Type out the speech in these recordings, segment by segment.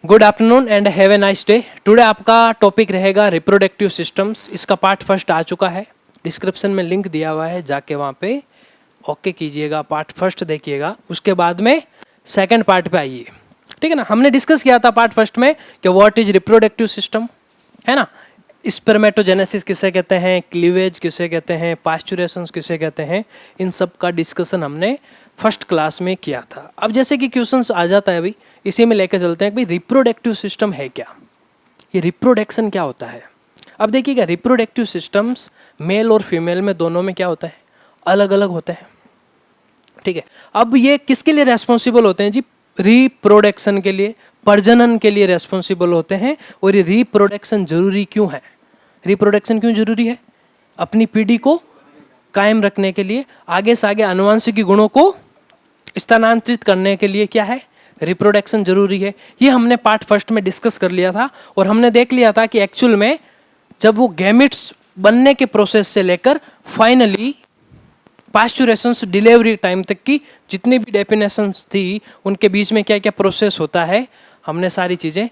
Good afternoon and have a nice day. Today आपका topic रहेगा reproductive systems. इसका part first आ चुका है, डिस्क्रिप्शन में लिंक दिया हुआ है, जाके वहाँ पे ओके कीजिएगा, पार्ट फर्स्ट देखिएगा, उसके बाद में सेकंड पार्ट पे आइए। ठीक है ना। हमने डिस्कस किया था पार्ट फर्स्ट में कि व्हाट इज रिप्रोडक्टिव सिस्टम, है ना। स्पर्मेटोजेनेसिस किसे कहते हैं, क्लीवेज किसे कहते हैं, पास्चुरेशन किसे कहते हैं, इन सब का डिस्कशन हमने फर्स्ट क्लास में किया था। अब जैसे कि क्वेश्चंस आ जाता है अभी, इसी में लेकर चलते हैं कि भाई रिप्रोडक्टिव सिस्टम है क्या, ये रिप्रोडक्शन क्या होता है। अब देखिएगा, रिप्रोडक्टिव सिस्टम्स मेल और फीमेल में दोनों में क्या होता है, अलग अलग होते हैं। ठीक है। अब ये किसके लिए रेस्पॉन्सिबल होते हैं जी, रिप्रोडक्शन के लिए, प्रजनन के लिए रेस्पॉन्सिबल होते हैं। और ये रिप्रोडक्शन जरूरी क्यों है, रिप्रोडक्शन क्यों जरूरी है, अपनी पीढ़ी को कायम रखने के लिए, आगे से आगे आनुवंशिक गुणों को स्थानांतरित करने के लिए क्या है, रिप्रोडक्शन जरूरी है। ये हमने पार्ट फर्स्ट में डिस्कस कर लिया था और हमने देख लिया था कि एक्चुअल में जब वो गैमेट्स बनने के प्रोसेस से लेकर फाइनली पास्चुरेशन डिलीवरी टाइम तक की जितनी भी डेफिनेशंस थी, उनके बीच में क्या क्या प्रोसेस होता है, हमने सारी चीज़ें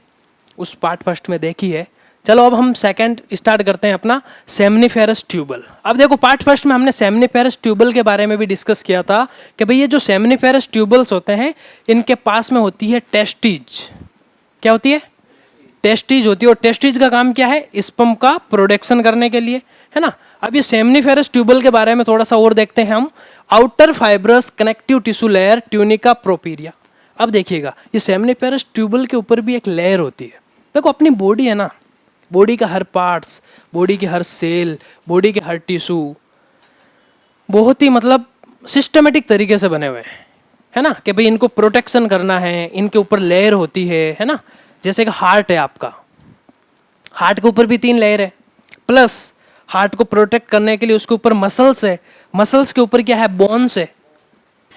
उस पार्ट फर्स्ट में देखी है। चलो अब हम सेकंड स्टार्ट करते हैं अपना सेमनीफेरस ट्यूबल। अब देखो, पार्ट फर्स्ट में हमने सेमनीफेरस ट्यूबल के बारे में भी डिस्कस किया था कि भाई ये जो सेमनीफेरस ट्यूबल्स होते हैं, इनके पास में होती है टेस्टिज। क्या होती है, टेस्टिज होती है। और टेस्टिज का काम क्या है, स्पर्म का प्रोडक्शन करने के लिए, है ना। अब ये सेमनीफेरस ट्यूबल के बारे में थोड़ा सा और देखते हैं हम। Outer fibrous connective tissue layer tunica propria. अब देखिएगा, ये सेमनीफेरस ट्यूबल के ऊपर भी एक लेयर होती है। देखो, अपनी बॉडी है ना, बॉडी का हर पार्ट्स, बॉडी के हर सेल, बॉडी के हर टिश्यू बहुत ही मतलब सिस्टमेटिक तरीके से बने हुए हैं, है ना। कि भाई इनको प्रोटेक्शन करना है, इनके ऊपर लेयर होती है ना। जैसे कि हार्ट है आपका, हार्ट के ऊपर भी 3 लेयर है, प्लस हार्ट को प्रोटेक्ट करने के लिए उसके ऊपर मसल्स है, मसल्स के ऊपर क्या है, बोन्स है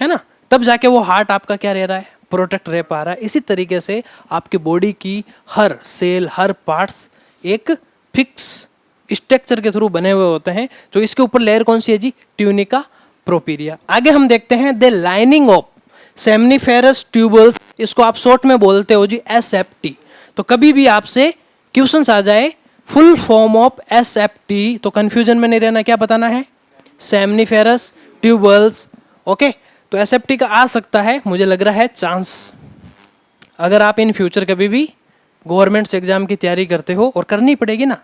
ना। तब जाके वो हार्ट आपका क्या रह रहा है, प्रोटेक्ट रह पा रहा है। इसी तरीके से आपकी बॉडी की हर सेल, हर पार्ट्स एक फिक्स स्ट्रक्चर के थ्रू बने हुए होते हैं। तो इसके ऊपर लेयर कौन सी है जी, ट्यूनिका प्रोपीरिया। आगे हम देखते हैं the lining of seminiferous tubules, इसको आप शॉर्ट में बोलते हो जी SFT। तो कभी भी आपसे क्वेश्चंस आ जाए फुल फॉर्म ऑफ SFT, तो कंफ्यूजन में नहीं रहना, क्या बताना है, सेमनीफेरस ट्यूबल्स। ओके, तो SFT का आ सकता है, मुझे लग रहा है चांस, अगर आप इन फ्यूचर कभी भी गवर्नमेंट एग्जाम की तैयारी करते हो, और करनी पड़ेगी ना,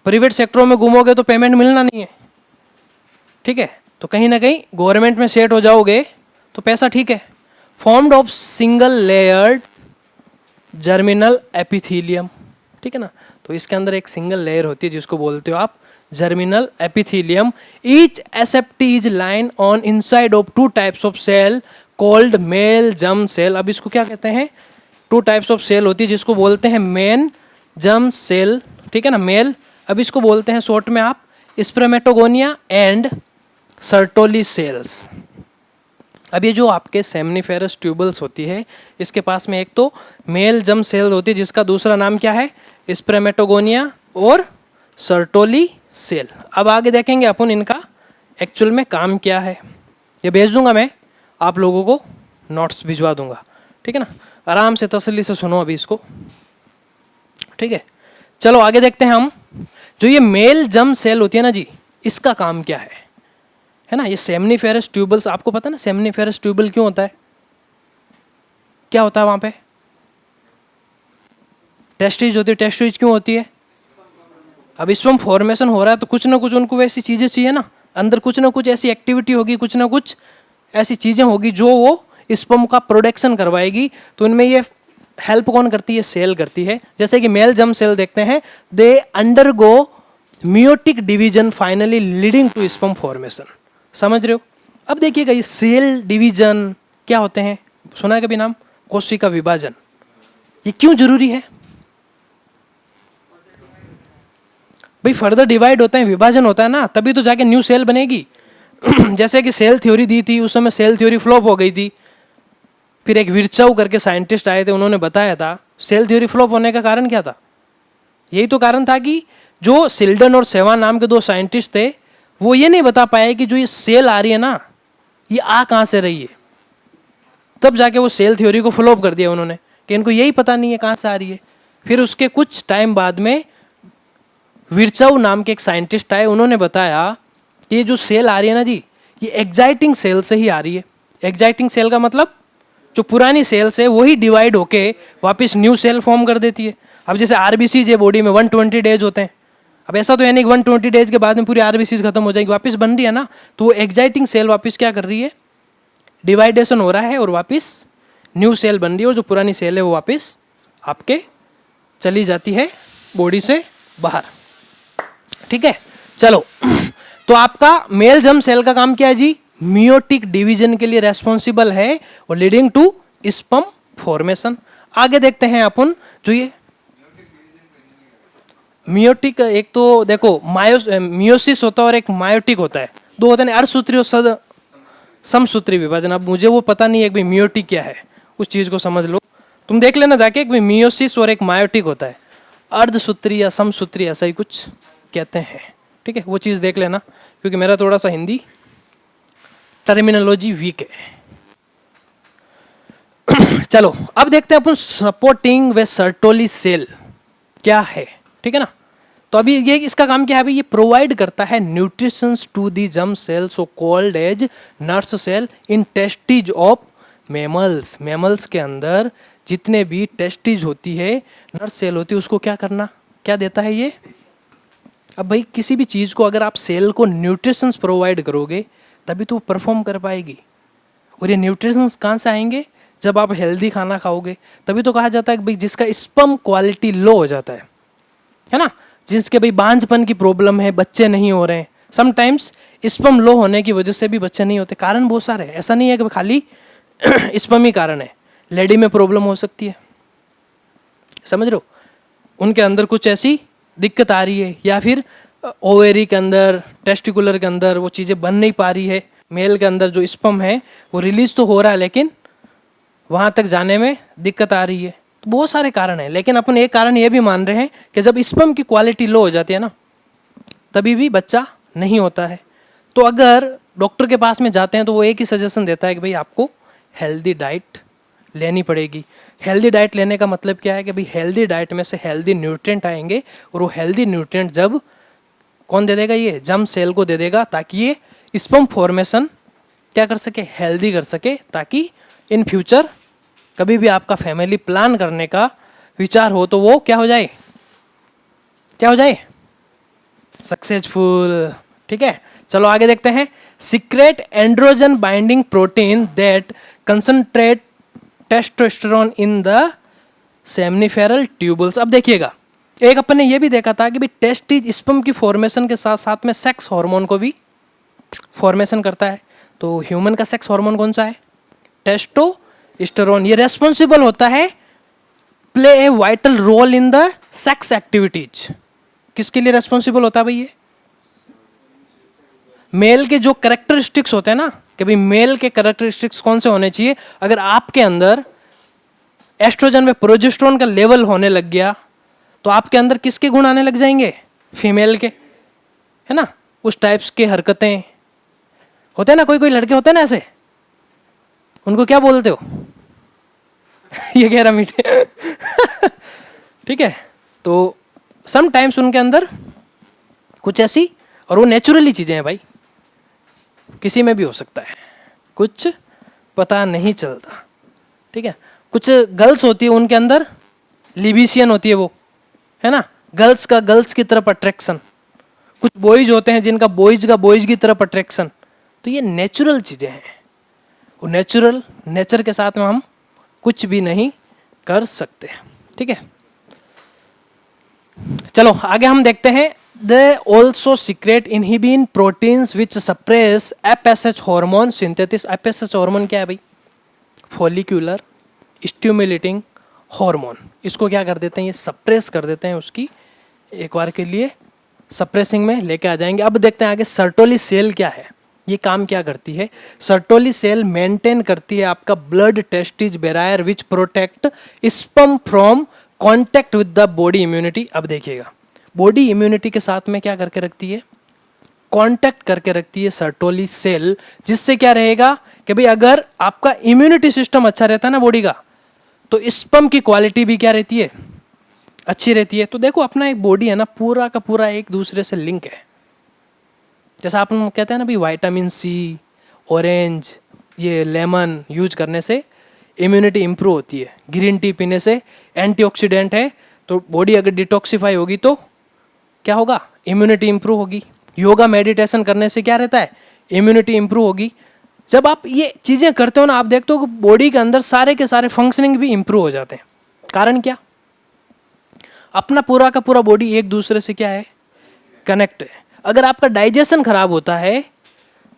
प्राइवेट सेक्टरों में घूमोगे तो पेमेंट मिलना नहीं है। ठीक है, तो कहीं ना कहीं गवर्नमेंट में सेट हो जाओगे तो पैसा ठीक है। Formed of single layered germinal epithelium, ठीक है ना। तो इसके अंदर एक सिंगल लेयर होती है जिसको बोलते हो आप germinal epithelium. Each SFT is line on inside of 2 types of cell called male germ cell. अब इसको क्या कहते हैं, 2 टाइप्स ऑफ सेल होती है जिसको बोलते हैं मेन जर्म सेल, ठीक है ना, मेल। अब इसको बोलते हैं शॉर्ट में आप स्पर्मेटोगोनिया एंड सर्टोली सेल्स। अब ये जो आपके सेमनीफेरस ट्यूबल्स होती है, इसके पास में एक तो मेल जर्म सेल होती है जिसका दूसरा नाम क्या है, स्पर्मेटोगोनिया और सर्टोली सेल। अब आगे देखेंगे अपन इनका एक्चुअल में काम क्या है। ये भेज दूंगा मैं आप लोगों को, नोट्स भिजवा दूंगा, ठीक है ना। आराम से तसल्ली से सुनो अभी इसको, ठीक है। चलो आगे देखते हैं हम। जो ये मेल जर्म सेल होती है ना जी, इसका काम क्या है ना। ये सेमनीफेरस ट्यूबल्स, आपको पता है ना सेमनीफेरस ट्यूबल क्यों होता है, क्या होता है वहां पे, टेस्टिज होती है। टेस्टिज क्यों होती है, अब स्पर्म फॉर्मेशन हो रहा है तो कुछ ना कुछ उनको वैसी चीजें चाहिए ना, अंदर कुछ ना कुछ ऐसी एक्टिविटी होगी, कुछ ना कुछ ऐसी चीजें होगी जो वो स्पर्म का प्रोडक्शन करवाएगी। तो इनमें ये हेल्प कौन करती है, सेल करती है। जैसे कि मेल जर्म सेल देखते हैं, they undergo meiotic division finally leading to sperm formation. समझ रहे हो। अब देखिएगा, ये सेल डिवीजन क्या होते हैं, सुना है कभी नाम, कोशिका विभाजन। ये क्यों जरूरी है भाई, फर्दर डिवाइड होता है, विभाजन होता है ना, तभी तो जाके न्यू सेल बनेगी। जैसे कि सेल थ्योरी दी थी, उस समय सेल थ्योरी फ्लॉप हो गई थी। फिर एक विर्चाउ करके साइंटिस्ट आए थे, उन्होंने बताया था सेल थ्योरी फ्लॉप होने का कारण क्या था। यही तो कारण था कि जो सिल्डन और सेवान नाम के 2 साइंटिस्ट थे, वो ये नहीं बता पाए कि जो ये सेल आ रही है ना, ये आ कहाँ से रही है। तब जाके वो सेल थ्योरी को फ्लॉप कर दिया उन्होंने, कि इनको यही पता नहीं है कहाँ से आ रही है। फिर उसके कुछ टाइम बाद में विर्चव नाम के एक साइंटिस्ट आए, उन्होंने बताया कि ये जो सेल आ रही है ना जी, ये एक्साइटिंग सेल से ही आ रही है। एक्साइटिंग सेल का मतलब जो पुरानी सेल्स है वही डिवाइड होके वापस न्यू सेल फॉर्म कर देती है। अब जैसे आरबीसी जे बॉडी में 120 डेज होते हैं, अब ऐसा तो है नहीं कि 120 डेज के बाद में पूरी आरबीसी खत्म हो जाएगी, वापस बन रही है ना, तो वो एक्साइटिंग सेल वापस क्या कर रही है, डिवाइडेशन हो रहा है और वापस न्यू सेल बन रही है, और जो पुरानी सेल है वो वापस आपके चली जाती है बॉडी से बाहर। ठीक है, चलो तो आपका मेल जर्म सेल का काम क्या है जी, मियोटिक डिवीजन के लिए रेस्पॉन्सिबल है और लीडिंग टू स्पर्म फॉर्मेशन। आगे देखते हैं अपन, जो ये मियोटिक, एक तो देखो मियोसिस होता है और एक मायोटिक होता है, दो होते हैं, अर्धसूत्री और समसूत्री विभाजन। अब मुझे वो पता नहीं है कि भाई मियोटिक क्या है, उस चीज को समझ लो, तुम देख लेना जाके कि मियोसिस और एक मायोटिक होता है, अर्धसूत्री या समसूत्री ऐसा ही कुछ कहते हैं। ठीक है, वो चीज देख लेना, क्योंकि मेरा थोड़ा सा हिंदी टर्मिनोलॉजी वीक है। चलो अब देखते हैं अपन सपोर्टिंग व सर्टोली सेल क्या है। ठीक है ना, तो अभी ये इसका काम क्या है भाई, ये प्रोवाइड करता है nutritions to the germ cell, so called as nurse cell in testes of mammals. Mammals के अंदर जितने भी टेस्टिज होती है, नर्स सेल होती है, उसको क्या करना, क्या देता है ये। अब भाई किसी भी चीज को अगर आप सेल को न्यूट्रिशंस प्रोवाइड करोगे तभी तो परफॉर्म कर पाएगी, और ये न्यूट्रिशंस कहाँ से आएंगे, जब आप हेल्दी खाना खाओगे। तभी तो कहा जाता है कि भाई जिसका स्पर्म क्वालिटी लो हो जाता है ना, जिसके भाई बांझपन की प्रॉब्लम है, बच्चे नहीं हो रहे हैं, समटाइम्स स्पर्म लो होने की वजह से भी बच्चे नहीं होते। कारण बहुत सारे हैं, ऐसा नहीं है कि खाली स्पर्म ही कारण है, लेडी में प्रॉब्लम हो सकती है, समझ रहे हो, उनके अंदर कुछ ऐसी दिक्कत आ रही है, या फिर ओवेरी के अंदर, टेस्टिकुलर के अंदर वो चीज़ें बन नहीं पा रही है, मेल के अंदर जो स्पर्म है वो रिलीज तो हो रहा है लेकिन वहाँ तक जाने में दिक्कत आ रही है। तो बहुत सारे कारण हैं, लेकिन अपन एक कारण ये भी मान रहे हैं कि जब स्पर्म की क्वालिटी लो हो जाती है ना, तभी भी बच्चा नहीं होता है। तो अगर डॉक्टर के पास में जाते हैं तो वो एक ही सजेशन देता है कि भाई आपको हेल्दी डाइट लेनी पड़ेगी। हेल्दी डाइट लेने का मतलब क्या है कि भाई हेल्दी डाइट में से हेल्दी न्यूट्रिएंट आएंगे, और वो हेल्दी न्यूट्रिएंट जब कौन दे देगा, ये जर्म सेल को दे देगा, ताकि ये स्पर्म फॉर्मेशन क्या कर सके, हेल्दी कर सके, ताकि इन फ्यूचर कभी भी आपका फैमिली प्लान करने का विचार हो तो वो क्या हो जाए, क्या हो जाए, सक्सेसफुल। ठीक है, चलो आगे देखते हैं। Secret androgen binding protein that concentrate testosterone in the seminiferous tubules. अब देखिएगा, एक अपन ने ये भी देखा था कि भाई टेस्टिज स्पर्म की फॉर्मेशन के साथ साथ में सेक्स हार्मोन को भी फॉर्मेशन करता है। तो ह्यूमन का सेक्स हार्मोन कौन सा है, टेस्टोस्टेरोन। ये रेस्पॉन्सिबल होता है, play a vital role in the sex activities. किसके लिए रेस्पॉन्सिबल होता है भाई, ये मेल के जो कैरेक्टरिस्टिक्स होते हैं ना, कि भाई मेल के कैरेक्टरिस्टिक्स कौन से होने चाहिए। अगर आपके अंदर एस्ट्रोजन में प्रोजेस्टेरोन का लेवल होने लग गया तो आपके अंदर किसके गुण आने लग जाएंगे, फीमेल के, है ना, उस टाइप्स के हरकतें होते हैं ना। कोई कोई लड़के होते हैं ना ऐसे, उनको क्या बोलते हो ये कह रहा मीठे ठीक है, तो सम टाइम्स उनके अंदर कुछ ऐसी, और वो नेचुरली चीजें हैं भाई, किसी में भी हो सकता है, कुछ पता नहीं चलता। ठीक है, कुछ गर्ल्स होती है उनके अंदर लिबिशियन होती है, वो है ना, गर्ल्स का गर्ल्स की तरफ अट्रैक्शन। कुछ बॉयज होते हैं जिनका बॉयज की तरफ अट्रैक्शन। तो ये नेचुरल चीजें हैं, वो नेचुरल नेचर के साथ में हम कुछ भी नहीं कर सकते। ठीक है, चलो आगे हम देखते हैं। They also secrete inhibin proteins which suppress FSH hormone synthesis। FSH hormone क्या है भाई, फॉलिक्यूलर स्टिमुलेटिंग हार्मोन। इसको क्या कर देते हैं, ये सप्रेस कर देते हैं, उसकी एक बार के लिए सप्रेसिंग में लेके आ जाएंगे। अब देखते हैं आगे सर्टोली सेल क्या है, ये काम क्या करती है। सर्टोली सेल मेंटेन करती है आपका blood testes barrier which protect sperm from contact with the body immunity. अब देखिएगा, बॉडी इम्यूनिटी के साथ में क्या करके रखती है, कांटेक्ट करके रखती है सर्टोली सेल, जिससे क्या रहेगा कि भाई अगर आपका इम्यूनिटी सिस्टम अच्छा रहता है ना बॉडी का, तो स्पर्म की क्वालिटी भी क्या रहती है, अच्छी रहती है। तो देखो अपना एक बॉडी है ना, पूरा का पूरा एक दूसरे से लिंक है। जैसा आप कहते हैं ना भाई, विटामिन सी, ऑरेंज, ये लेमन यूज करने से इम्यूनिटी इंप्रूव होती है, ग्रीन टी पीने से एंटीऑक्सीडेंट है, तो बॉडी अगर डिटॉक्सिफाई होगी तो क्या होगा, इम्यूनिटी इंप्रूव होगी। योगा मेडिटेशन करने से क्या रहता है, इम्यूनिटी इंप्रूव होगी। जब आप ये चीज़ें करते हो ना, आप देखते हो कि बॉडी के अंदर सारे के सारे फंक्शनिंग भी इंप्रूव हो जाते हैं। कारण क्या, अपना पूरा का पूरा बॉडी एक दूसरे से क्या है, कनेक्ट है। अगर आपका डाइजेशन खराब होता है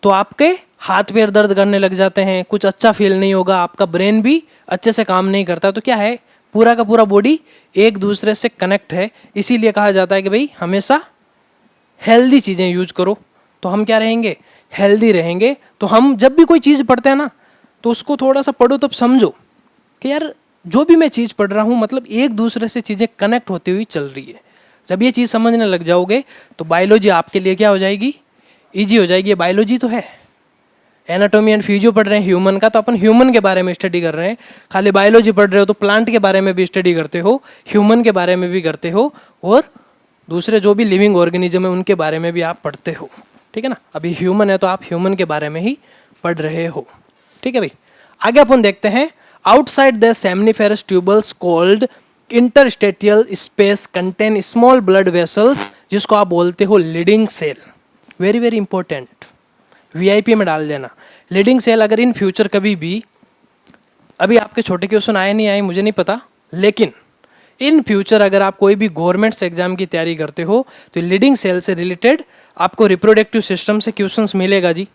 तो आपके हाथ पैर दर्द करने लग जाते हैं, कुछ अच्छा फील नहीं होगा, आपका ब्रेन भी अच्छे से काम नहीं करता। तो क्या है, पूरा का पूरा बॉडी एक दूसरे से कनेक्ट है। इसीलिए कहा जाता है कि भाई हमेशा हेल्दी चीज़ें यूज करो, तो हम क्या रहेंगे, हेल्दी रहेंगे। तो हम जब भी कोई चीज़ पढ़ते हैं ना, तो उसको थोड़ा सा पढ़ो तब समझो कि यार जो भी मैं चीज़ पढ़ रहा हूँ, मतलब एक दूसरे से चीज़ें कनेक्ट होती हुई चल रही है। जब ये चीज़ समझने लग जाओगे तो बायोलॉजी आपके लिए क्या हो जाएगी, ईजी हो जाएगी। ये बायोलॉजी तो है, एनाटॉमी एंड फिजियो पढ़ रहे हैं ह्यूमन का, तो अपन ह्यूमन के बारे में स्टडी कर रहे हैं। खाली बायोलॉजी पढ़ रहे हो तो प्लांट के बारे में भी स्टडी करते हो, ह्यूमन के बारे में भी करते हो, और दूसरे जो भी लिविंग ऑर्गेनिज्म है उनके बारे में भी आप पढ़ते हो। ठीक है ना, अभी ह्यूमन है तो आप ह्यूमन के बारे में ही पढ़ रहे हो। ठीक है भाई, आगे अपन देखते हैं। Outside the seminiferous tubules called interstitial space contain small blood vessels, जिसको आप बोलते हो Leydig cell. Very very important, VIP में डाल देना लीडिंग सेल। अगर इन फ्यूचर कभी भी, अभी आपके छोटे क्वेश्चन आए नहीं आए मुझे नहीं पता, लेकिन इन फ्यूचर अगर आप कोई भी गवर्नमेंट्स एग्जाम की तैयारी करते हो तो लीडिंग सेल से रिलेटेड आपको रिप्रोडक्टिव सिस्टम से क्वेश्चंस मिलेगा जी,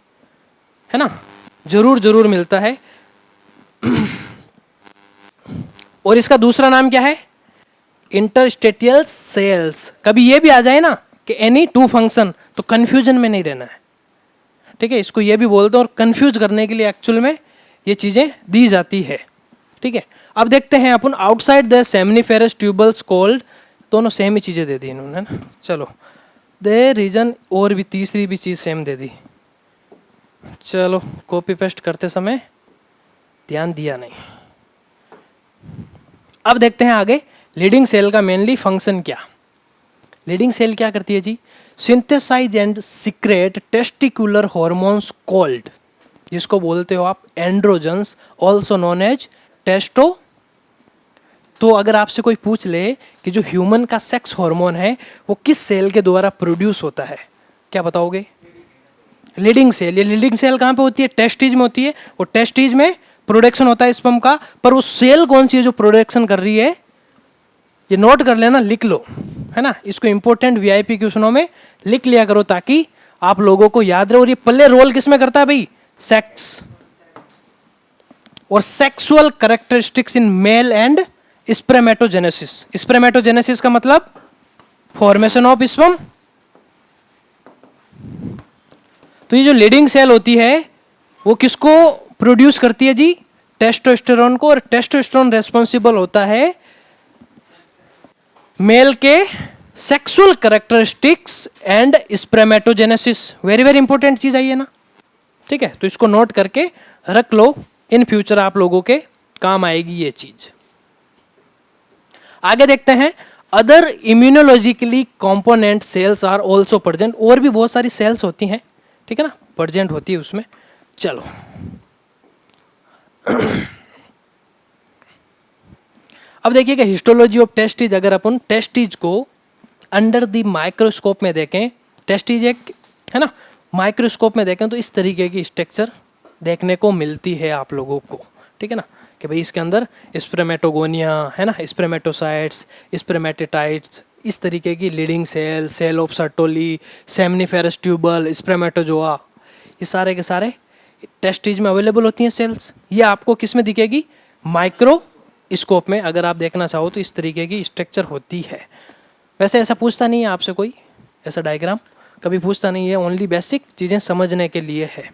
है ना, जरूर जरूर मिलता है। और इसका दूसरा नाम क्या है, इंटरस्टेटियल सेल्स। कभी ये भी आ जाए ना कि एनी टू फंक्शन, तो कंफ्यूजन में नहीं रहना है। ठीक है, इसको ये भी बोलते हैं, और कंफ्यूज करने के लिए एक्चुअल में ये चीज़ें दी जाती है। ठीक है, अब देखते हैं अपन outside the seminiferous tubules called, दोनों सेम ही चीज़ें दे दी इन्होंने ना। चलो दे रीजन, और भी तीसरी भी चीज़ सेम दे दी। चलो कॉपी पेस्ट करते समय ध्यान दिया नहीं। अब देखते हैं आगे, लीडिंग सेल का मेनली फंक्शन क्या। लीडिंग सेल क्या करती है जी, synthesize and secrete testicular hormones called, जिसको बोलते हो आप androgens, also known as testo. तो अगर आपसे कोई पूछ ले कि जो ह्यूमन का सेक्स हार्मोन है वो किस सेल के द्वारा प्रोड्यूस होता है, क्या बताओगे, लीडिंग सेल। ये लीडिंग सेल कहाँ पे होती है, टेस्टिज में होती है। और टेस्टिज में प्रोडक्शन होता है स्पर्म का, पर वो सेल कौन सी है जो प्रोडक्शन कर रही है, ये नोट कर लेना, लिख लो, है ना। इसको इंपॉर्टेंट वीआईपी क्वेश्चनों में लिख लिया करो ताकि आप लोगों को याद रहे। और ये पल्ले रोल किस में करता है भाई, सेक्स और sexual characteristics in male and spermatogenesis. Spermatogenesis का मतलब फॉर्मेशन ऑफ स्पर्म। तो ये जो लीडिंग सेल होती है वो किसको प्रोड्यूस करती है जी, टेस्टोस्टेरोन को। और टेस्टोस्टेरोन रेस्पॉन्सिबल होता है मेल के sexual characteristics and spermatogenesis. Very very important चीज आई है ना। ठीक है, तो इसको नोट करके रख लो, इन फ्यूचर आप लोगों के काम आएगी ये चीज। आगे देखते हैं, other immunologically component cells are also present. और भी बहुत सारी सेल्स होती हैं, ठीक है ना, प्रेजेंट होती है उसमें। चलो अब देखिएगा हिस्टोलॉजी ऑफ टेस्टिज। अगर अपन टेस्टिज को अंडर द माइक्रोस्कोप में देखें, टेस्टिज एक है ना, माइक्रोस्कोप में देखें तो इस तरीके की स्ट्रक्चर देखने को मिलती है आप लोगों को। ठीक है ना, कि भाई इसके अंदर स्पर्मेटोगोनिया है ना, स्पर्मेटोसाइट्स, स्पर्मेटिटाइट्स, इस तरीके की leading cell, cell of Sertoli, seminiferous tubule, spermatozoa, ये सारे के सारे टेस्टिज में अवेलेबल होती हैं सेल्स। ये आपको किस में दिखेगी, माइक्रोस्कोप में। अगर आप देखना चाहो तो इस तरीके की स्ट्रक्चर होती है। वैसे ऐसा पूछता नहीं है आपसे कोई, ऐसा डायग्राम कभी पूछता नहीं है, ओनली बेसिक चीज़ें समझने के लिए है।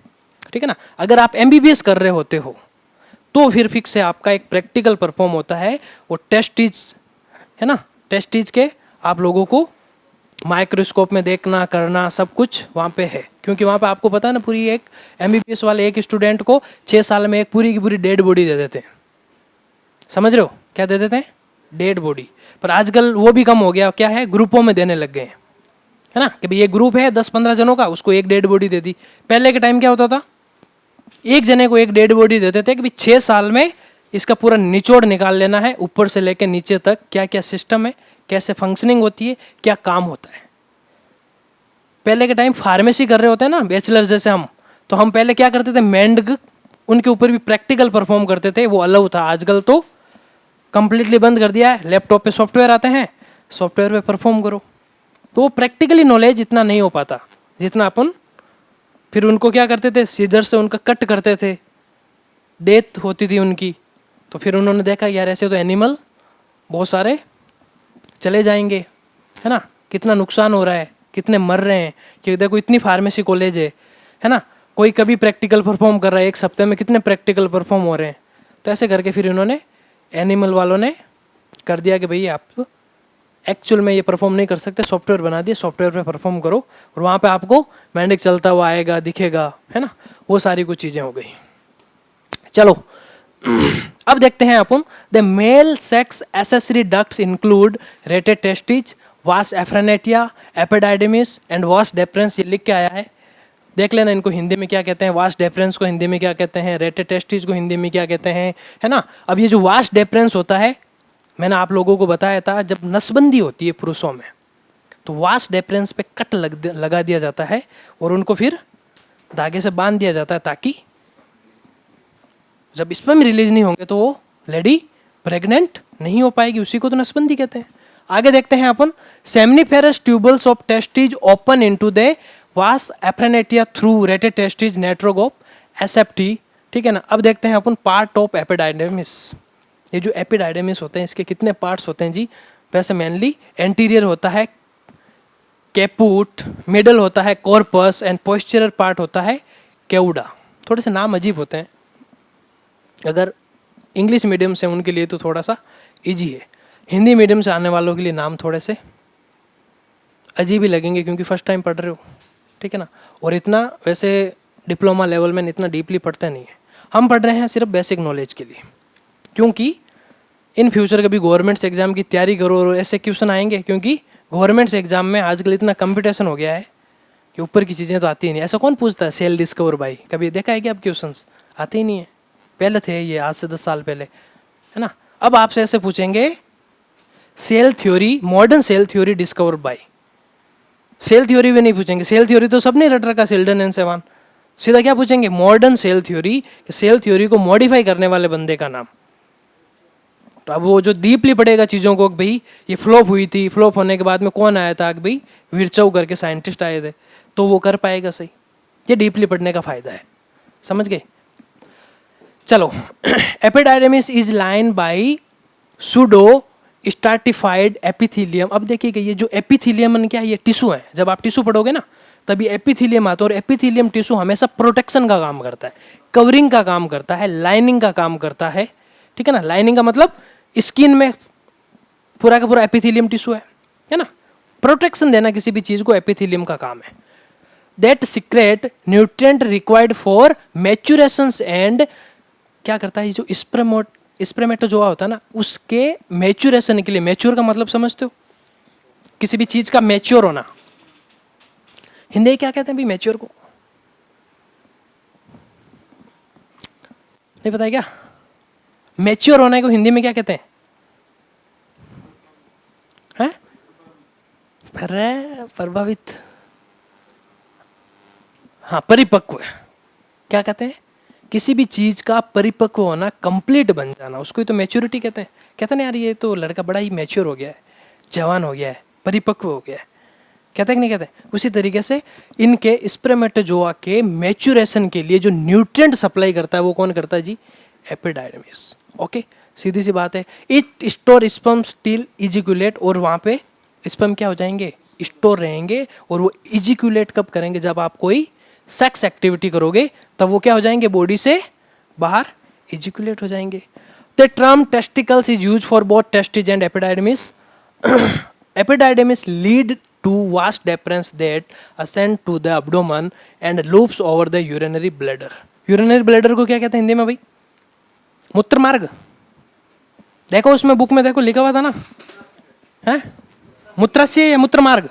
ठीक है ना, अगर आप एमबीबीएस कर रहे होते हो तो फिर फिक्स से आपका एक प्रैक्टिकल परफॉर्म होता है, वो टेस्टिज है ना, टेस्टिज के आप लोगों को माइक्रोस्कोप में देखना करना सब कुछ वहाँ पे है। क्योंकि वहाँ पे आपको पता है ना, पूरी एक एमबीबीएस वाले एक स्टूडेंट को 6 साल में एक पूरी की पूरी डेड बॉडी दे देते हैं। समझ रहे हो क्या दे देते हैं? Dead body. पर आजकल वो भी कम हो गया, क्या है, ग्रुपों में देने लग गए हैं, है ना, कि भाई ये ग्रुप है 10-15 जनों का, उसको एक डेड बॉडी दे दी। पहले के टाइम क्या होता था, एक जने को एक डेड बॉडी देते थे कि भाई 6 साल में इसका पूरा निचोड़ निकाल लेना है, ऊपर से लेकर नीचे तक क्या क्या सिस्टम है, कैसे फंक्शनिंग होती है, क्या काम होता है। पहले के टाइम फार्मेसी कर रहे होते हैं ना बैचलर जैसे हम, तो हम पहले क्या करते थे, मेंढक, उनके ऊपर भी प्रैक्टिकल परफॉर्म करते थे, वो अलाउ था। आजकल तो कंप्लीटली बंद कर दिया है, लैपटॉप पे सॉफ्टवेयर आते हैं, सॉफ्टवेयर पे परफॉर्म करो। तो वो प्रैक्टिकली नॉलेज इतना नहीं हो पाता जितना अपन, फिर उनको क्या करते थे, सीजर से उनका कट करते थे, डेथ होती थी उनकी। तो फिर उन्होंने देखा यार ऐसे तो एनिमल बहुत सारे चले जाएंगे, है ना, कितना नुकसान हो रहा है, कितने मर रहे हैं। कि देखो इतनी फार्मेसी कॉलेज है ना, कोई कभी प्रैक्टिकल परफॉर्म कर रहा है, एक सप्ताह में कितने प्रैक्टिकल परफॉर्म हो रहे हैं। तो ऐसे करके फिर इन्होंने, एनिमल वालों ने कर दिया कि भाई आप एक्चुअल में ये परफॉर्म नहीं कर सकते, सॉफ्टवेयर बना दिए, सॉफ्टवेयर पे परफॉर्म करो और वहाँ पे आपको मेंढक चलता हुआ आएगा, दिखेगा, है ना, वो सारी कुछ चीज़ें हो गई। चलो अब देखते हैं अपन, the male sex accessory ducts include rete testis, vas efferentia, एपिडाइडेमिस and vas deferens. ये लिख के आया है, देख लेना इनको हिंदी में क्या कहते हैं, वास डेफरेंस को हिंदी में क्या कहते हैं, रेटेड टेस्टिज को हिंदी में क्या कहते हैं, है ना। अब ये जो वास डेफरेंस होता है, मैंने आप लोगों को बताया था, जब नसबंदी होती है पुरुषों में तो वास डेफरेंस पे कट लगा दिया जाता है और उनको फिर धागे से बांध दिया जाता है, ताकि जब स्पर्म रिलीज नहीं होंगे तो वो लेडी प्रेग्नेंट नहीं हो पाएगी, उसी को तो नसबंदी कहते हैं। आगे देखते हैं अपन, seminiferous tubules of testis open into the vas efferentia through rete testis network of एसेप्टी। ठीक है ना। अब देखते हैं अपन पार्ट ऑफ एपिडाइडेमिस। ये जो एपिडाइडेमिस होते हैं इसके कितने पार्ट्स होते हैं जी? वैसे मेनली एंटीरियर होता है कैपुट, मिडल होता है कॉर्पस एंड पोस्चरल पार्ट होता है केउडा। थोड़े से नाम अजीब होते हैं, अगर इंग्लिश मीडियम से उनके लिए तो थोड़ा सा इजी है, हिंदी मीडियम से आने वालों के लिए नाम थोड़े से अजीब ही लगेंगे क्योंकि फर्स्ट टाइम पढ़ रहे हो, ठीक है ना। और इतना वैसे डिप्लोमा लेवल में इतना डीपली पढ़ते नहीं है, हम पढ़ रहे हैं सिर्फ बेसिक नॉलेज के लिए, क्योंकि इन फ्यूचर कभी गवर्नमेंट्स एग्जाम की तैयारी करो और ऐसे क्वेश्चन आएंगे, क्योंकि गवर्नमेंट्स एग्जाम में आजकल इतना कंपटीशन हो गया है कि ऊपर की चीज़ें तो आती ही नहीं। ऐसा कौन पूछता है सेल डिस्कवर बाई, कभी देखा है कि आप क्वेश्चंस आते ही नहीं है। पहले थे ये, आज से 10 साल पहले, है ना। अब आपसे ऐसे पूछेंगे cell theory, modern cell theory discover by, cell theory भी नहीं पूछेंगे, सेल थ्योरी तो सबने रट रखा, सेल्डन एंड सेवान। सीधा क्या पूछेंगे? Modern cell theory, cell theory को मॉडिफाई करने वाले बंदे का नाम। तो अब वो जो डीपली पढ़ेगा चीज़ों को, भाई ये फ्लॉप हुई थी, फ्लॉप होने के बाद में कौन आया था, भाई विरचौ करके साइंटिस्ट आए थे, तो वो कर पाएगा सही। ये डीपली पढ़ने का फायदा है, समझ गए। चलो epididymis is line by pseudo stratified epithelium. अब देखिएगा ये जो एपिथीलियम क्या है, ये टिश्यू है। जब आप टिश्यू पढ़ोगे ना तभी एपिथीलियम आता है, और एपिथीलियम टिश्यू हमेशा प्रोटेक्शन का काम करता है, कवरिंग का काम करता है, लाइनिंग का काम करता है, ठीक है ना। लाइनिंग का मतलब स्किन में पूरा का पूरा एपिथीलियम टिश्यू है ना। प्रोटेक्शन देना किसी भी चीज को एपिथीलियम का काम है। That secret nutrient required for maturation and क्या करता है, जो स्पर्मेटोजोआ होता है ना, उसके मैच्यूरेशन के लिए, मैच्योर का मतलब समझते हो, किसी भी चीज का मैच्योर होना। हिंदी में क्या कहते हैं भाई मैच्योर को? नहीं पता है क्या? मैच्योर होने को हिंदी में क्या कहते हैं? प्रभावित, हाँ परिपक्व। क्या कहते हैं? किसी भी चीज का परिपक्व होना, कंप्लीट बन जाना, उसको ही तो मैच्योरिटी कहते हैं। कहते ना यार ये तो लड़का बड़ा ही मैच्योर हो गया है, जवान हो गया है, परिपक्व हो गया है, कहते हैं कि नहीं कहते? उसी तरीके से इनके स्पर्मेटोजोआ के मैच्यूरेशन के लिए जो न्यूट्रिएंट सप्लाई करता है वो कौन करता है जी? एपिडाइडेमिस। ओके, सीधी सी बात है। इट स्टोर स्पर्म स्टिल इजिकुलेट, और वहाँ पे स्पर्म क्या हो जाएंगे? स्टोर रहेंगे। और वो इजिकुलेट कब करेंगे? जब आप कोई सेक्स एक्टिविटी करोगे तब वो क्या हो जाएंगे? बॉडी से बाहर इजिकुलेट हो जाएंगे। The term testicles is use for both testis and epididymis. Epididymis lead to vast deferens that ascend to the abdomen and loops over the urinary bladder. urinary bladder को क्या कहते हैं हिंदी में भाई? मूत्र मार्ग, देखो उसमें बुक में देखो लिखा हुआ था ना, है मूत्राशय या मूत्र मार्ग,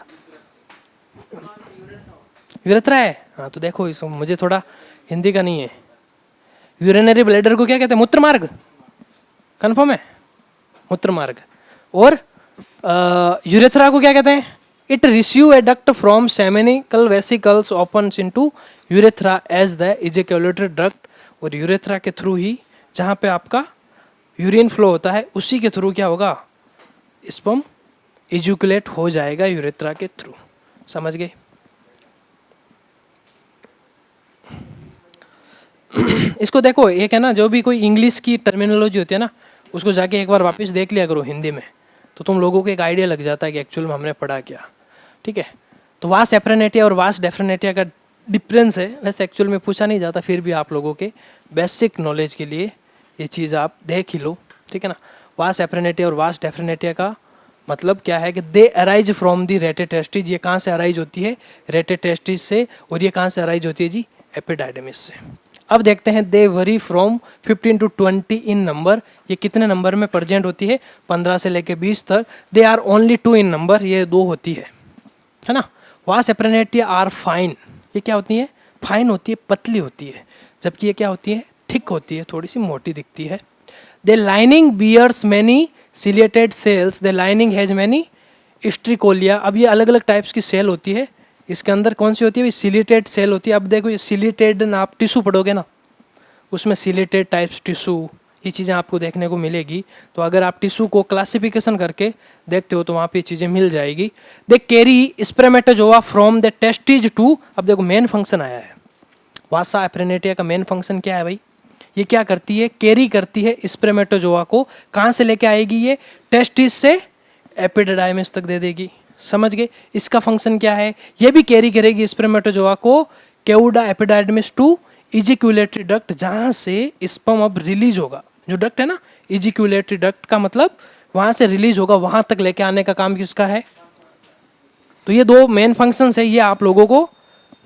यूरेथ्रा है। हाँ तो देखो इसको, मुझे थोड़ा हिंदी का नहीं है। यूरिनरी ब्लैडर को क्या कहते हैं? मूत्र मार्ग, कन्फर्म है, मूत्र मार्ग। और यूरेथ्रा को क्या कहते हैं? It receive a duct from seminal vesicles opens into urethra as the ejaculatory duct. और यूरेथ्रा के थ्रू ही, जहाँ पे आपका यूरिन फ्लो होता है, उसी के थ्रू क्या होगा? स्पर्म इजैक्यूलेट हो जाएगा यूरेथ्रा के थ्रू। समझ गए? इसको देखो, एक है ना, जो भी कोई इंग्लिश की टर्मिनोलॉजी होती है ना, उसको जाके एक बार वापस देख लिया करो हिंदी में, तो तुम लोगों को एक आइडिया लग जाता है कि एक्चुअल में हमने पढ़ा क्या। ठीक है, तो वास एप्रेनेटिया और वास डेफ्रेनेटिया का डिफरेंस है। वैसे एक्चुअल में पूछा नहीं जाता, फिर भी आप लोगों के बेसिक नॉलेज के लिए ये चीज़ आप देख ही लो। ठीक है ना, वास एप्रेनेटिया और वास डेफ्रेनेटिया का मतलब क्या है कि दे अराइज फ्रॉम दी रेटेटेस्टिस। ये कहाँ से अराइज होती है? रेटेटेस्टिस से। और ये कहाँ से अराइज होती है जी? एपिडाइडमिस से। अब देखते हैं, they vary from 15 to 20 in number. ये कितने नंबर में प्रेजेंट होती है? 15 से लेके 20 तक। They are only 2 in number, ये 2 होती है ना। वास एप्रेनेटिया आर फाइन। ये क्या होती है? फाइन होती है, पतली होती है। जबकि ये क्या होती है? थिक होती है, थोड़ी सी मोटी दिखती है। The lining bears many ciliated cells. The lining has many stereocilia. अब ये अलग अलग टाइप्स की सेल होती है। इसके अंदर कौन सी होती है? सिलिएटेड सेल होती है। अब देखो ये सिलिएटेड ना, आप टिश्यू पढ़ोगे ना, उसमें सिलिएटेड टाइप्स टिश्यू, ये चीज़ें आपको देखने को मिलेगी। तो अगर आप टिश्यू को क्लासिफिकेशन करके देखते हो तो वहाँ पे ये चीज़ें मिल जाएगी। They carry spermatozoa from the testes to. अब देखो मेन फंक्शन आया है, वासा एप्रेनेटिया का मेन फंक्शन क्या है भाई? ये क्या करती है? कैरी करती है स्पर्मेटोजोआ को। कहाँ से लेके आएगी? ये टेस्टिस से एपिडाइडिमिस तक दे देगी। समझ गए? इसका फंक्शन क्या है? ये भी कैरी करेगी स्पर्मेटोजोआ को केउडा एपिडाइडिमिस टू इजिक्यूलेटरी डक्ट, जहाँ से स्पर्म अब रिलीज होगा। जो डक्ट है ना, इजिक्यूलेटरी डक्ट का मतलब वहाँ से रिलीज होगा, वहाँ तक लेके आने का काम किसका है? तो ये 2 मेन फंक्शंस है, ये आप लोगों को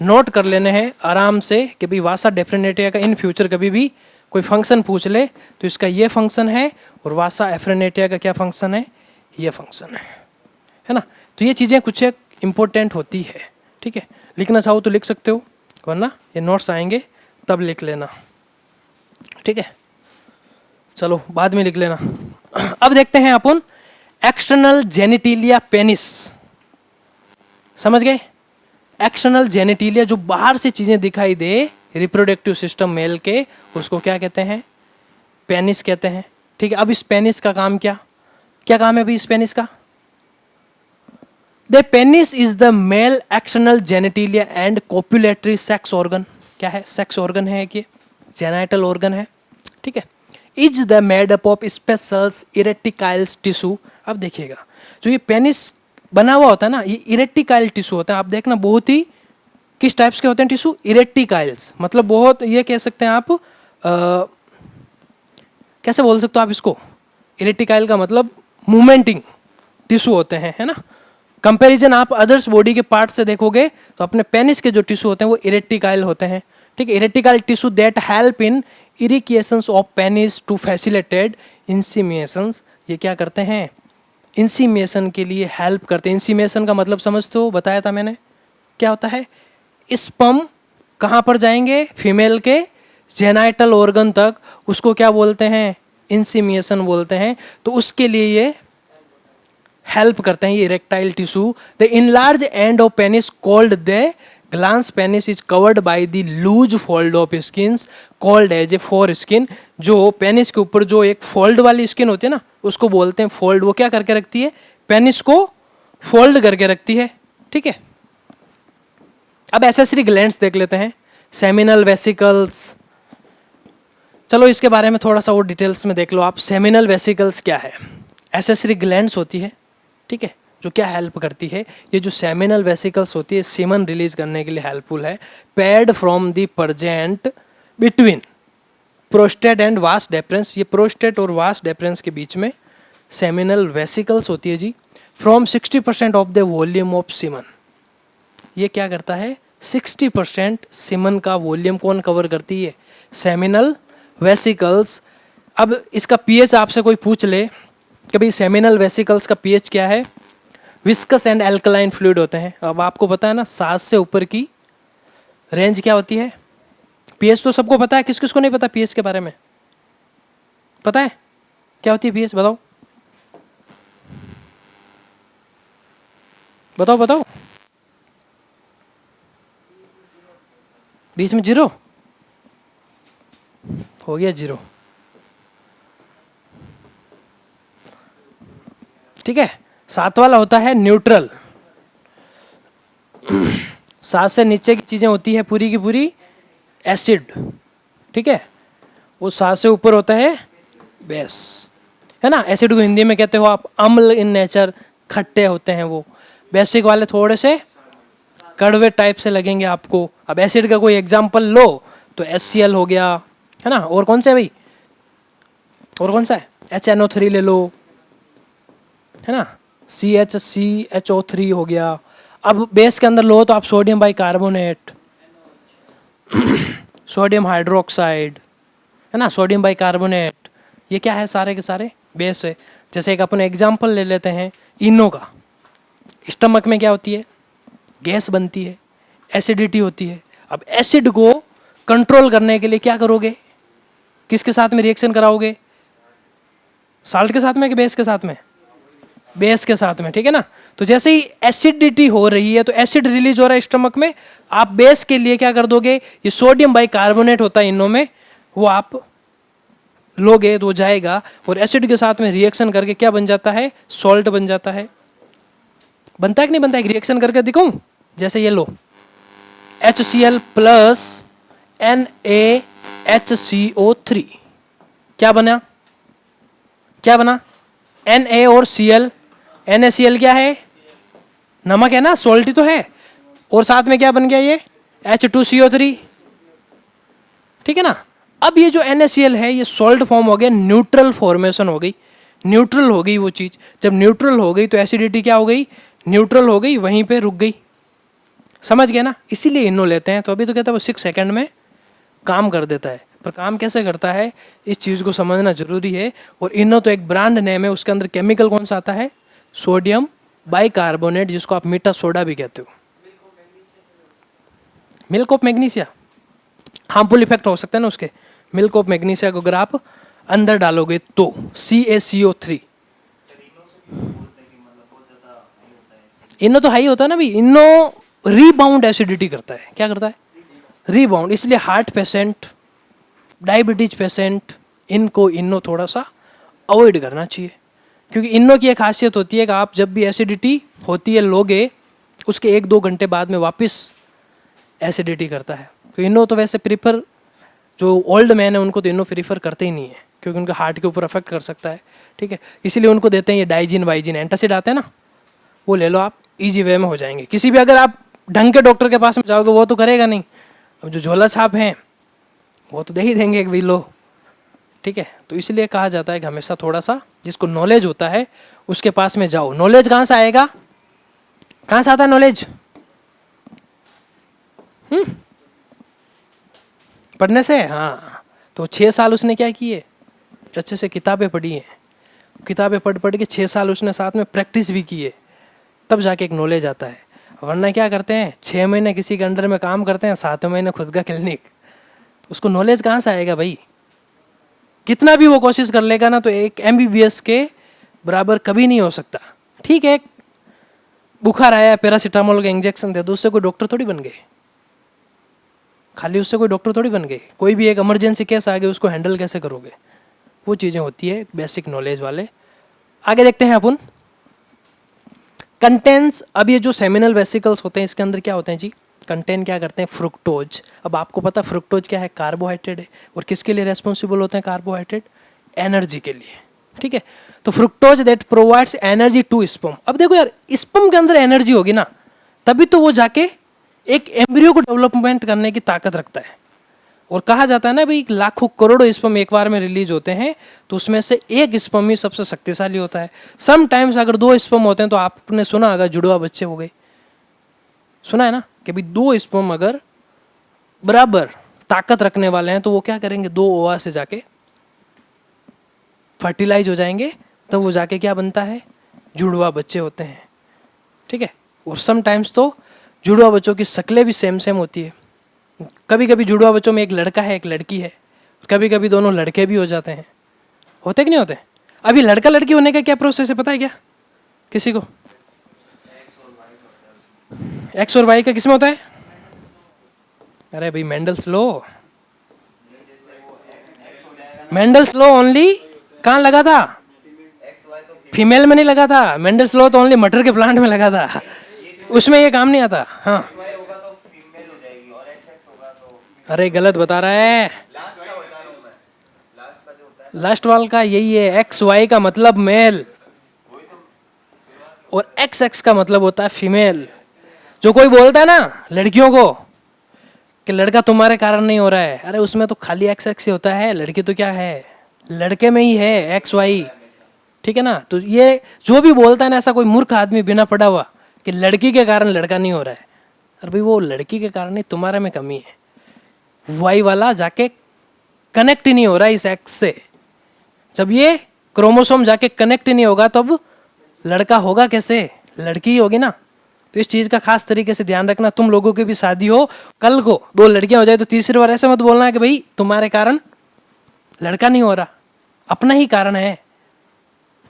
नोट कर लेने हैं आराम से कि भाई वासा डेफ्रेनेटिया का इन फ्यूचर कभी भी कोई फंक्शन पूछ ले तो इसका ये फंक्शन है, और वासा एफ्रेनेटिया का क्या फंक्शन है? ये फंक्शन है ना। तो ये चीज़ें कुछ एक इम्पोर्टेंट होती है। ठीक है, लिखना चाहो तो लिख सकते हो, वरना ये नोट्स आएंगे तब लिख लेना। ठीक है, चलो बाद में लिख लेना। अब देखते हैं अपन एक्सटर्नल जेनिटिलिया पेनिस। समझ गए? एक्सटर्नल जेनिटिलिया, जो बाहर से चीजें दिखाई दे रिप्रोडक्टिव सिस्टम मेल के, उसको क्या कहते हैं? पेनिस कहते हैं। ठीक है, अब इस पेनिस का काम क्या क्या काम है भाई इस पेनिस का? The penis is the male external genitalia and copulatory sex organ. क्या है? सेक्स ऑर्गन है कि जेनाइटल ऑर्गन है। ठीक है, is the made up of specials erectiles tissue. अब देखिएगा, जो ये पेनिस बना हुआ होता है ना, ये इरेक्टिकाइल टिश्यू होता है। आप देखना, बहुत ही किस टाइप्स के होते हैं टिश्यू? इरेक्टिकाइल्स। मतलब बहुत, ये कह सकते हैं आप, कैसे बोल सकते हो आप इसको? इरेक्टिकाइल का मतलब मूवमेंटिंग टिश्यू होते हैं, है ना। कंपैरिजन आप अदर्स बॉडी के पार्ट से देखोगे तो अपने पेनिस के जो टिश्यू होते हैं वो इरेक्टिकाइल होते हैं। ठीक है, erectile tissue that help in erections of penis to facilitate inseminations. ये क्या करते हैं? इंसीमिएशन के लिए हेल्प करते हैं। इंसीमिएशन का मतलब समझते हो? बताया था मैंने, क्या होता है? स्पर्म कहाँ पर जाएंगे? फीमेल के जेनाइटल ऑर्गन तक, उसको क्या बोलते हैं? इंसीमिएशन बोलते हैं। तो उसके लिए ये हेल्प करते हैं ये erectile tissue. The enlarge end of penis called the glans penis is covered by the loose fold of skins called as a foreskin. जो पेनिस के ऊपर जो एक फोल्ड वाली स्किन होती है ना, उसको बोलते हैं फोल्ड। वो क्या करके रखती है? पेनिस को फोल्ड करके रखती है। ठीक है, अब एसेसरी ग्लैंड्स देख लेते हैं। सेमिनल वेसिकल्स, चलो इसके बारे में थोड़ा सा और डिटेल्स में देख लो आप। सेमिनल वेसिकल्स क्या है? एसेसरी ग्लैंड्स होती है। ठीक है, जो क्या हेल्प करती है? ये जो सेमिनल वेसिकल्स होती है, सीमन रिलीज करने के लिए हेल्पफुल है। Paid from the present between prostate and vas deferens. ये प्रोस्टेट और वास डेफरेंस के बीच में सेमिनल वेसिकल्स होती है जी। From 60% of the volume of semen. ये क्या करता है? 60% सीमन का वॉल्यूम कौन कवर करती है? Seminal vesicles. अब इसका पीएच आपसे कोई पूछ ले कि भाई सेमिनल वेसिकल्स का पीएच क्या है, विस्कस एंड एल्कलाइन फ्लूइड होते हैं। अब आपको पता है ना 7 से ऊपर की रेंज क्या होती है। पीएच तो सबको पता है, किस किस को नहीं पता पीएच के बारे में? पता है क्या होती है पीएच? बताओ बताओ बताओ। बीच में जीरो हो गया, जीरो। ठीक है। 7 वाला होता है न्यूट्रल। 7 से नीचे की चीजें होती है पूरी की पूरी एसिड। ठीक है। वो 7 से ऊपर होता है बेस, है ना। एसिड को हिंदी में कहते हो आप अम्ल इन नेचर, खट्टे होते हैं वो। बेसिक वाले थोड़े से कड़वे टाइप से लगेंगे आपको। अब एसिड का कोई एग्जांपल लो तो HCl हो गया, है ना। और कौन सा है भाई, और कौन सा है? HNO3 ले लो, है ना। CHCHO3 हो गया। अब बेस के अंदर लो तो आप सोडियम बाइकार्बोनेट, सोडियम हाइड्रोक्साइड, है ना, सोडियम बाइकार्बोनेट, ये क्या है? सारे के सारे बेस है। जैसे एक अपन एग्जांपल ले लेते हैं इनो का। स्टमक में क्या होती है? गैस बनती है, एसिडिटी होती है। अब एसिड को कंट्रोल करने के लिए क्या करोगे? किसके साथ में रिएक्शन कराओगे? साल्ट के साथ में कि बेस के साथ में? बेस के साथ में, ठीक है ना। तो जैसे ही एसिडिटी हो रही है तो एसिड रिलीज हो रहा है स्टमक में, आप बेस के लिए क्या कर दोगे? ये सोडियम बाइकार्बोनेट होता है इनो में, वो आप लोगे तो जाएगा और एसिड के साथ में रिएक्शन करके क्या बन जाता है? सॉल्ट बन जाता है। बनता है कि नहीं बनता है? एक रिएक्शन करके दिखाऊं? जैसे ये लो, HCl प्लस NaHCO3, क्या बना? क्या बना? Na और Cl। NaCl क्या है? नमक है ना, सॉल्टी तो है। और साथ में क्या बन गया ये? H2CO3, ठीक है ना। अब ये जो NaCl है ये सॉल्ट फॉर्म हो गया, न्यूट्रल फॉर्मेशन हो गई, न्यूट्रल हो गई वो चीज। जब न्यूट्रल हो गई तो एसिडिटी क्या हो गई? न्यूट्रल हो गई, वहीं पे रुक गई। समझ गए ना। इसीलिए इनो लेते हैं। तो अभी तो कहता है वो 6 सेकंड में काम कर देता है, पर काम कैसे करता है इस चीज को समझना जरूरी है। और इनो तो एक ब्रांड नेम है, उसके अंदर केमिकल कौन सा आता है? सोडियम बाइकार्बोनेट, जिसको आप मीठा सोडा भी कहते हो। Milk of magnesia, harmful effect हो सकता है ना उसके। मिल्क ऑफ मैग्नीशिया को अगर आप अंदर डालोगे तो CaCO3। इनो तो हाई होता है ना भाई। इनो रीबाउंड एसिडिटी करता है। क्या करता है? रीबाउंड। इसलिए हार्ट पेशेंट, डायबिटीज पेशेंट, इनको इनो थोड़ा सा अवॉइड करना चाहिए। क्योंकि इनो की एक खासियत होती है कि आप जब भी एसिडिटी होती है लोगे, उसके 1-2 घंटे बाद में वापस एसिडिटी करता है। तो इनो तो वैसे प्रीफर, जो ओल्ड मैन है उनको तो इनो प्रीफर करते ही नहीं है, क्योंकि उनके हार्ट के ऊपर अफेक्ट कर सकता है। ठीक है, इसीलिए उनको देते हैं ये डाइजिन वाइजिन एंटासिड आते हैं ना, वो ले लो आप, इजी वे में हो जाएंगे। किसी भी अगर आप ढंग के डॉक्टर के पास में जाओगे वो तो करेगा नहीं। अब जो झोला छाप हैं वो तो दे ही देंगे एक भी लो। ठीक है, तो इसलिए कहा जाता है कि हमेशा थोड़ा सा जिसको नॉलेज होता है उसके पास में जाओ। नॉलेज कहाँ से आएगा? कहाँ से आता है नॉलेज? पढ़ने से। हाँ, तो 6 साल उसने क्या किए? अच्छे से किताबें पढ़ी हैं। किताबें पढ़ पढ़ के 6 साल उसने साथ में प्रैक्टिस भी की है, तब जाके एक नॉलेज आता है। वरना क्या करते हैं, 6 महीने किसी के अंडर में काम करते हैं, 7 महीने खुद का क्लिनिक। उसको नॉलेज कहाँ से आएगा भाई? कितना भी वो कोशिश कर लेगा ना तो एक MBBS के बराबर कभी नहीं हो सकता। ठीक है, बुखार आया, पैरासीटामोल का इंजेक्शन दे दो, उससे कोई डॉक्टर थोड़ी बन गए। खाली उससे कोई डॉक्टर थोड़ी बन गए। कोई भी एक इमरजेंसी केस आ गया, उसको हैंडल कैसे करोगे? वो चीज़ें होती है बेसिक नॉलेज वाले। आगे देखते हैं अपन कंटेंट्स। अब ये जो सेमिनल वेसिकल्स होते हैं इसके अंदर क्या होते हैं जी? कंटेंट क्या करते हैं? फ्रुक्टोज। अब आपको पता फ्रुक्टोज क्या है? कार्बोहाइड्रेट है। और किसके लिए रेस्पॉन्सिबल होते हैं कार्बोहाइड्रेट? एनर्जी के लिए। ठीक है, तो fructose that provides energy to sperm. अब देखो यार, स्पर्म के अंदर एनर्जी होगी ना, तभी तो वो जाके एक एम्ब्रियो को डेवलपमेंट करने की ताकत रखता है। और कहा जाता है ना भाई, लाखों करोड़ों स्पर्म एक बार में रिलीज होते हैं, तो उसमें से एक स्पर्म ही सबसे शक्तिशाली होता है। समटाइम्स अगर 2 स्पर्म होते हैं तो आपने सुना अगर जुड़वा बच्चे हो गए, सुना है ना कि भाई 2 स्पर्म अगर बराबर ताकत रखने वाले हैं तो वो क्या करेंगे, 2 ओवा से जाके फर्टिलाइज हो जाएंगे तो वो जाके क्या बनता है, जुड़वा बच्चे होते हैं। ठीक है, और समटाइम्स तो जुड़वा बच्चों की शक्लें भी सेम सेम होती है। कभी कभी जुड़वा बच्चों में एक लड़का है एक लड़की है, कभी कभी दोनों लड़के भी हो जाते हैं। होते कि नहीं होते? अभी लड़का लड़की होने का क्या प्रोसेस है पता है क्या किसी को? एक्स और वाई का किसमें होता है? अरे भाई Mendel's law, Mendel's law only कहाँ लगा था? फीमेल में नहीं लगा था। मेंडल्स लॉ तो ओनली मटर के प्लांट में लगा था, उसमें ये काम नहीं आता। हाँ, अरे गलत बता रहा है। लास्ट वाल का यही है, एक्स वाई का मतलब मेल और एक्स एक्स का मतलब होता है फीमेल। जो कोई बोलता है ना लड़कियों को कि लड़का तुम्हारे कारण नहीं हो रहा है, अरे उसमें तो खाली एक्स एक्स ही होता है, लड़की तो क्या है, लड़के में ही है एक्स वाई। ठीक है ना? तो ये जो भी बोलता है ना ऐसा कोई मूर्ख आदमी बिना पढ़ा हुआ कि लड़की के कारण लड़का नहीं हो रहा है, अरे भाई वो लड़की के कारण नहीं, तुम्हारे में कमी है। वाई वाला जाके कनेक्ट ही नहीं हो रहा इस एक्स से। जब ये क्रोमोसोम जाके कनेक्ट ही नहीं होगा तब लड़का होगा कैसे? लड़की ही होगी ना। तो इस चीज़ का खास तरीके से ध्यान रखना। तुम लोगों की भी शादी हो, कल को 2 लड़कियां हो जाए तो तीसरी बार ऐसे मत बोलना है कि भाई तुम्हारे कारण लड़का नहीं हो रहा, अपना ही कारण है।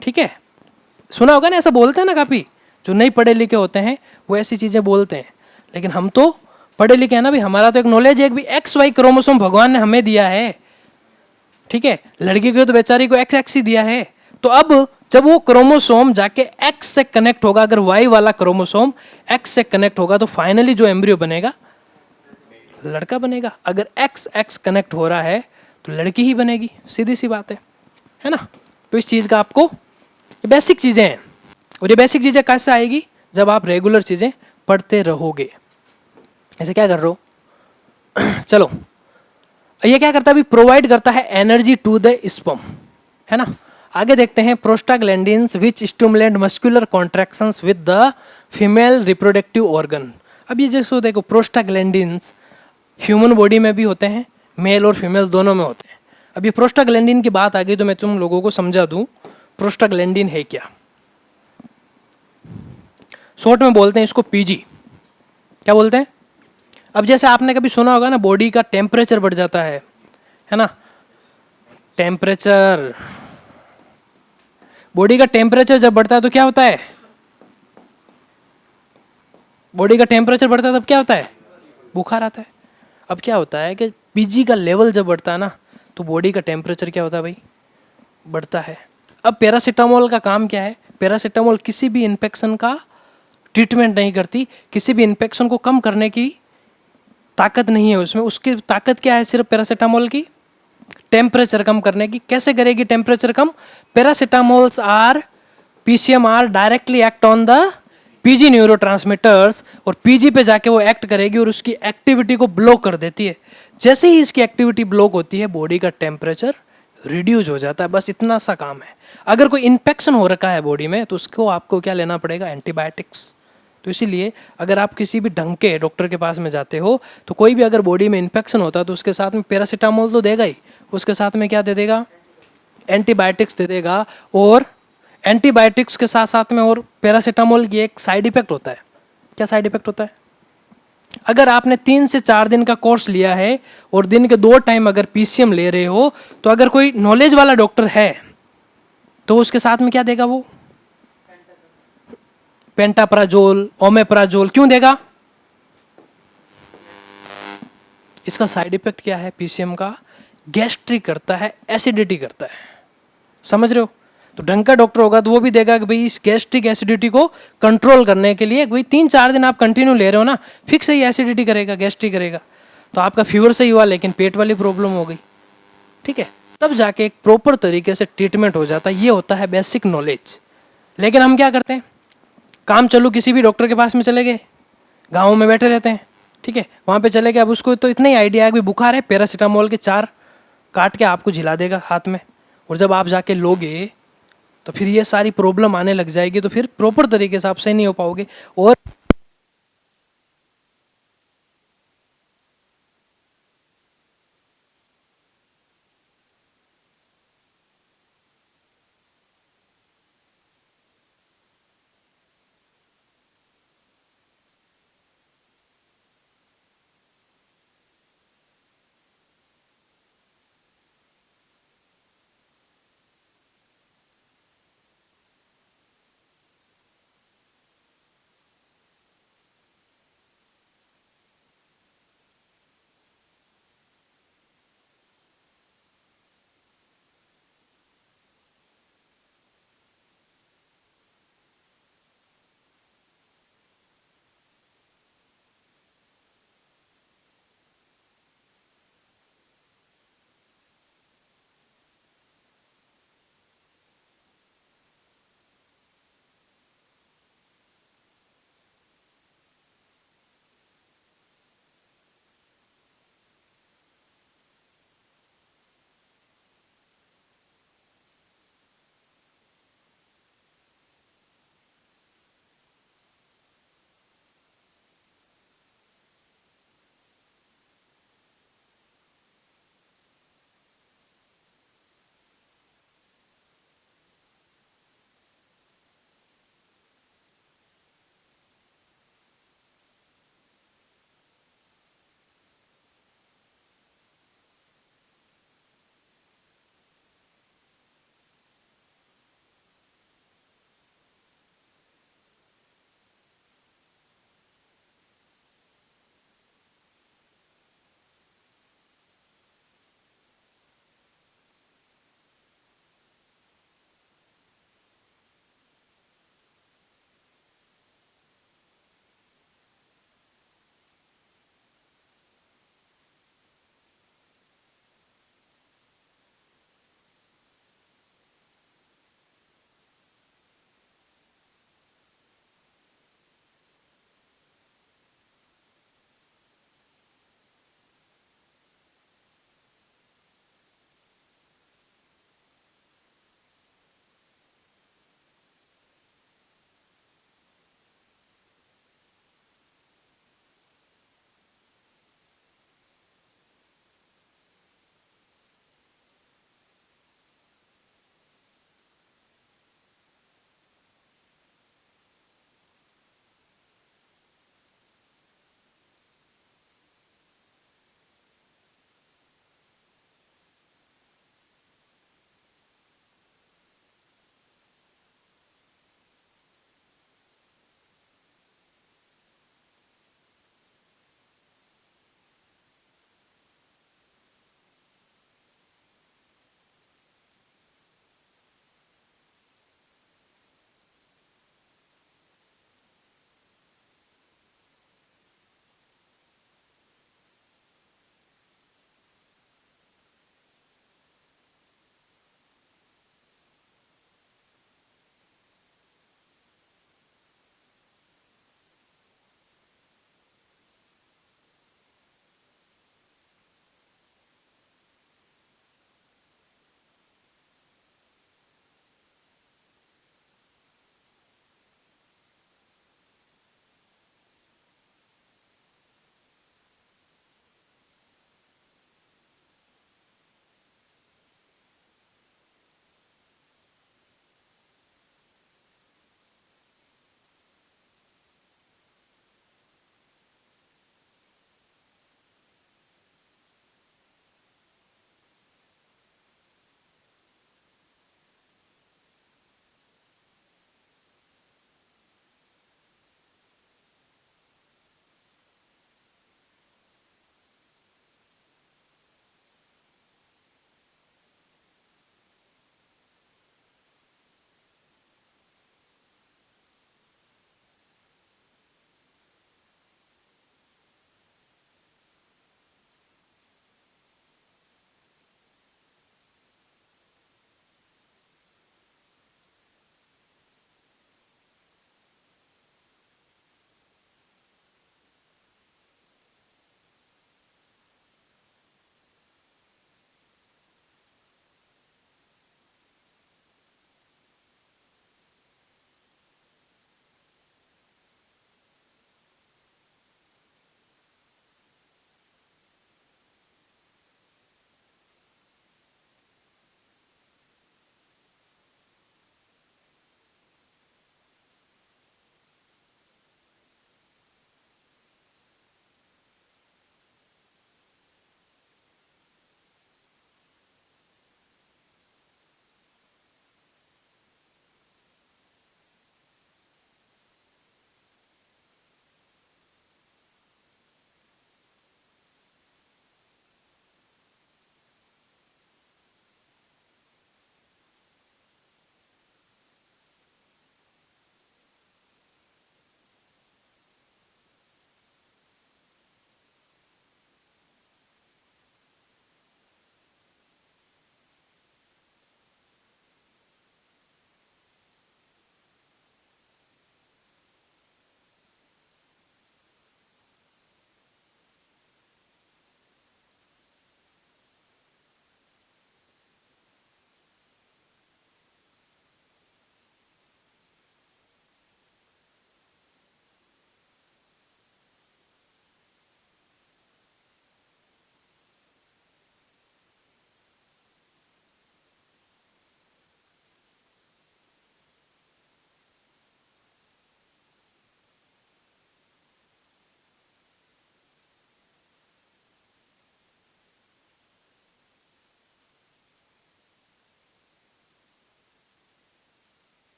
ठीक है, सुना होगा ना, ऐसा बोलते हैं ना काफ़ी, जो नहीं पढ़े लिखे होते हैं वो ऐसी चीज़ें बोलते हैं। लेकिन हम तो पढ़े लिखे हैं ना भाई, हमारा तो एक नॉलेज है, एक भी एक्स वाई क्रोमोसोम भगवान ने हमें दिया है। ठीक है, लड़की को तो बेचारी को एक्स एक्स ही दिया है। तो अब जब वो क्रोमोसोम जाके एक्स से कनेक्ट होगा, अगर वाई वाला क्रोमोसोम एक्स से कनेक्ट होगा तो फाइनली जो एम्ब्रियो बनेगा लड़का बनेगा। अगर एक्स एक्स कनेक्ट हो रहा है तो लड़की ही बनेगी, सीधी सी बात है ना? तो इस चीज़ का आपको, ये बेसिक चीज़ें हैं, और ये बेसिक चीज़ें कैसे आएगी? जब आप रेगुलर चीज़ें पढ़ते रहोगे। ऐसे क्या कर रहे हो? चलो, ये क्या करता है? अभी प्रोवाइड करता है एनर्जी टू द स्पर्म, है ना? आगे देखते हैं, prostaglandins which stimulate muscular contractions with the female reproductive organ. अब ये जैसे देखो, प्रोस्टाग्लैंडिन्स ह्यूमन बॉडी में भी होते हैं, मेल और फीमेल दोनों में होते हैं। अब ये प्रोस्टाग्लैंडिन की बात आ गई तो मैं तुम लोगों को समझा दूं प्रोस्टाग्लैंडिन है क्या। शॉर्ट में बोलते हैं इसको पीजी। क्या बोलते हैं? अब जैसे आपने कभी सुना होगा ना, बॉडी का टेम्परेचर बढ़ जाता है ना? टेम्परेचर, बॉडी का टेम्परेचर जब बढ़ता है तो क्या होता है? बॉडी का टेम्परेचर बढ़ता है तब क्या होता है? बुखार आता है। अब क्या होता है कि पीजी का लेवल जब बढ़ता है ना तो बॉडी का टेम्परेचर क्या होता है भाई? बढ़ता है। अब पैरासीटामोल का काम क्या है? पैरासीटामोल किसी भी इन्फेक्शन का ट्रीटमेंट नहीं करती, किसी भी इन्फेक्शन को कम करने की ताकत नहीं है उसमें। उसकी ताकत क्या है? सिर्फ पैरासीटामोल की टेम्परेचर कम करने की। कैसे करेगी टेम्परेचर कम? Paracetamols or PCM are directly act on the PG neurotransmitters, और पीजी पे जाके वो एक्ट करेगी और उसकी एक्टिविटी को ब्लॉक कर देती है। जैसे ही इसकी एक्टिविटी ब्लॉक होती है बॉडी का टेम्परेचर रिड्यूस हो जाता है। बस इतना सा काम है। अगर कोई इन्फेक्शन हो रखा है बॉडी में तो उसको आपको क्या लेना पड़ेगा? एंटीबायोटिक्स। तो इसीलिए अगर आप किसी भी ढंग के डॉक्टर के पास में जाते हो तो कोई भी अगर बॉडी में इन्फेक्शन होता है तो उसके साथ में पैरासीटामोल तो देगा ही, उसके साथ में क्या दे देगा? एंटीबायोटिक्स दे देगा। और एंटीबायोटिक्स के साथ साथ में और पैरासीटामोल की एक साइड इफेक्ट होता है। क्या साइड इफेक्ट होता है? अगर आपने 3 से 4 दिन का कोर्स लिया है और दिन के 2 टाइम अगर पीसीएम ले रहे हो तो अगर कोई नॉलेज वाला डॉक्टर है तो उसके साथ में क्या देगा? वो पेंटाप्राजोल, ओमेप्राजोल क्यों देगा? इसका साइड इफेक्ट क्या है पीसीएम का? गैस्ट्रिक करता है, एसिडिटी करता है। समझ रहे हो? तो ढंग का डॉक्टर होगा तो वो भी देगा कि भाई इस गैस्ट्रिक एसिडिटी को कंट्रोल करने के लिए भाई 3-4 दिन आप कंटिन्यू ले रहे हो ना, फिक्स ही एसिडिटी करेगा, गैस्ट्रिक करेगा। तो आपका फीवर सही हुआ लेकिन पेट वाली प्रॉब्लम हो गई। ठीक है, तब जाके एक प्रॉपर तरीके से ट्रीटमेंट हो जाता है। ये होता है बेसिक नॉलेज। लेकिन हम क्या करते हैं? काम चलो किसी भी डॉक्टर के पास में चले गए, गाँव में बैठे रहते हैं। ठीक है, वहाँ पे चले गए, अब उसको तो इतना ही आइडिया है कि बुखार है, पैरासीटामोल के 4 काट के आपको झिला देगा हाथ में। और जब आप जाके लोगे तो फिर ये सारी प्रॉब्लम आने लग जाएगी, तो फिर प्रॉपर तरीके से आप सही नहीं हो पाओगे। और